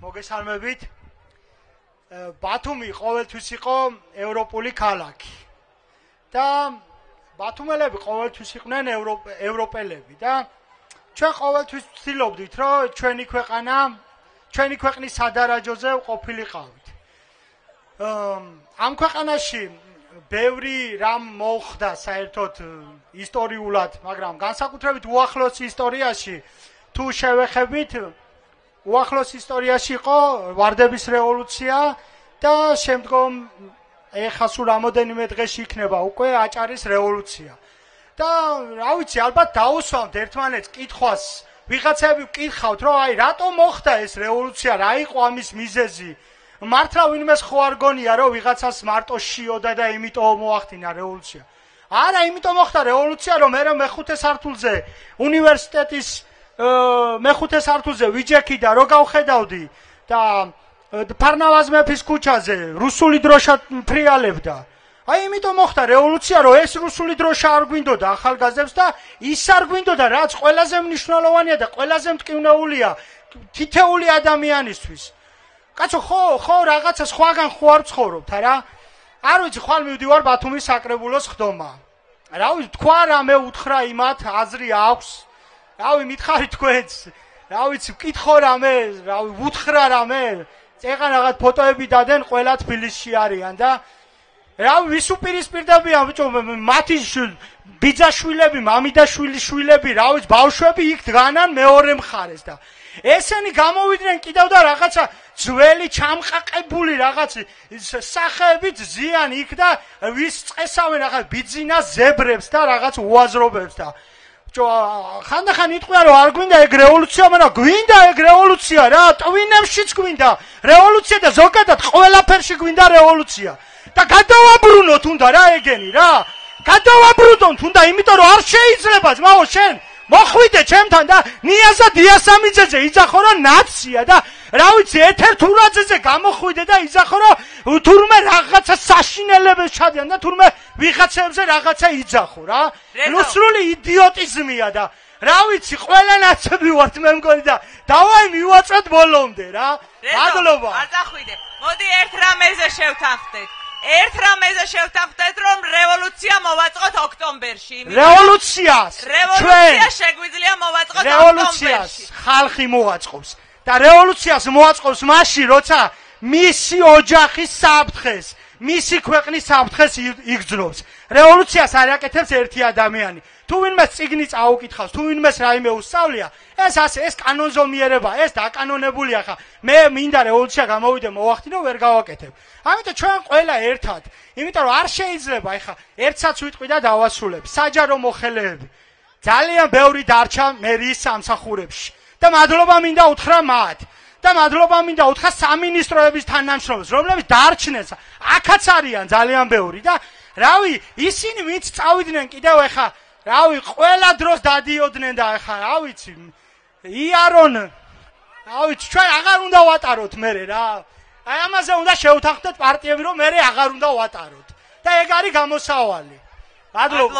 მოგესალმებით. ბათუმი ყოველთვის იყო ევროპული ქალაქი. და ბათუმელები ყოველთვის იყვნენ ევროპელები და ჩვენ ყოველთვის ვცდილობდით, რომ ჩვენი ქვეყნის სადარაჯოზე ყოფილიყავით. ამ ქვეყანაში ბევრი რამ მოხდა საერთოდ ისტორიულად, მაგრამ განსაკუთრებით უახლოს ისტორიაში თუ შევეხებით, უახლოს ისტორიაში იყო ვარდების რევოლუცია და შემდგომ ეხლა სულ რამოდენიმე დღეში იქნება უკვე აჭარის რევოლუცია. და რა ვიცი, ალბათ დაუსვამთ ერთმანეთს კითხვას, ვიღაცები ვკითხავთ, რომ აი რატომ მოხდა ეს რევოლუცია, რა იყო ამის მიზეზი? მართლა ვინმეს ხო არ გონია, რომ ვიღაცას მარტო შიოდა და იმიტომ მოახდინა რევოლუცია? არა, იმიტომ მოხდა რევოლუცია, რომ მე მეხუთე სართულზე უნივერსიტეტის მეხუთე სართულზე ვიჯექი და რო გავხედავდი და ფარნავაზ მეფის ქუჩაზე რუსული დროშა ფრიალებდა. აი იმიტომ მოხდა რევოლუცია, რომ ეს რუსული დროშა არ გვინდოდა ახალგაზრდებს და ის არ გვინდოდა, რაც ყველაზე მნიშვნელოვანია და ყველაზე მტკივნეულია თითეული ადამიანისთვის. კაცო, ხო რაღაცა სხვაგან ხო არ ცხოვრობთ, არა? არ ვიცი, ხვალ მივდივარ ბათუმის საკრებულოს ხდომა. რა ვიცი, თქვა რამე უთხრა იმათ, აზრი აქვს. რავი, მითხარი თქვენს, რა ვიცი, ვკითხო რამე, რავი, უთხრა რამე, წეღან რაღაც ფოტოები დადენ, ყველა თბილისში არიან და რავი, ვის უპირისპირდებიან, ბიჭო, მათი ბიძაშვილები, მამიდაშვილის შვილები, რა ვიცი, ბავშვები იქ დგანან მეორე მხარეს და ესენი გამოვიდნენ კიდევ და რაღაცა ძველი ჩამყაყებული რაღაც სახეებით ზიან იქ და ვის წესავენ რაღაც ბიძინას ზებრებს და რაღაც უაზრობებს და ხანდახან იტყვიან რომ არ გვინდა ეგ რევოლუცია, მაგრამ გვინდა ეგ რევოლუცია რა, ტვინებშიც გვინდა რევოლუცია და ზოგადად ყველაფერში გვინდა რევოლუცია. და გადავაბრუნოთ უნდა რა ეგენი რა. გადავაბრუნოთ უნდა, იმიტომ რომ არ შეიძლება ძმაო შენ მოხვიდე ჩემთან და ნიაზა დიასამიძეზე იძახო რომ ნაცია და რა ვიცი ეთერ თურაძეზე გამოხვიდე და იძახო რომ თურმე რაღაცა საშინელებას ჩადიან და თურმე ვიღაცებზე რაღაცა იძახო რა. რუსული იდიოტიზმია და რა ვიცი ყველა ნაცები ვართ მე მგონი და დავაი მივაწვეთ ბოლომდე რა. მადლობა. არ წახვიდე. მოდი ერთ რამეზე შევთანხმდეთ. ერთ რამეზე შევთანხმდეთ, რომ რევოლუცია მოვაწყოთ ოქტომბერში. რევოლუციას შეგვიძლია მოვაწყოთ რევოლუციას ხალხი მოაწყობს და რევოლუციას მოაწყობს მაშინ, როცა მისი ოჯახის საფრთხეს, მისი ქვეყნის საფრთხეს იგრძნობს. რევოლუციას არ აკეთებს ერთი ადამიანი. თუ ვინმეს წიგნი წაუკითხავს, თუ ვინმეს რაიმე უსწავლია, ეს კანონზომიერება, ეს დაკანონებულია ხა. მე მინდა რევოლუცია გამოვიდე მოვახდინო, ვერ გავაკეთებ. ამიტომ ჩვენ ყველა ერთად, იმიტომ რომ არ შეიძლება ეხა ერთსაც ვიტყვი და დავასრულებ. საჯარო მოხელეები ძალიან ბევრი დარჩა მერიის სამსახურებში და მადლობა მინდა უთხრა მათ. და მადლობა მინდა უთხრა სამინისტროების თანამშრომლებს, რომლებიც დარჩნენ. აქაც არიან ძალიან ბევრი და რავი, ისინი ვინც წავიდნენ კიდევ ეხა რავი, ყველა დროს დადიოდნენ და ახლა რა ვიცი, იარონ, რა ვიცი, ჩვენ აღარ უნდა ვატაროთ მერე რა. აი ამაზე უნდა შევთანხმდეთ პარტიები, რომ მერე აღარ უნდა ვატაროთ. და ეგ არის გამოსავალი. მადლობა.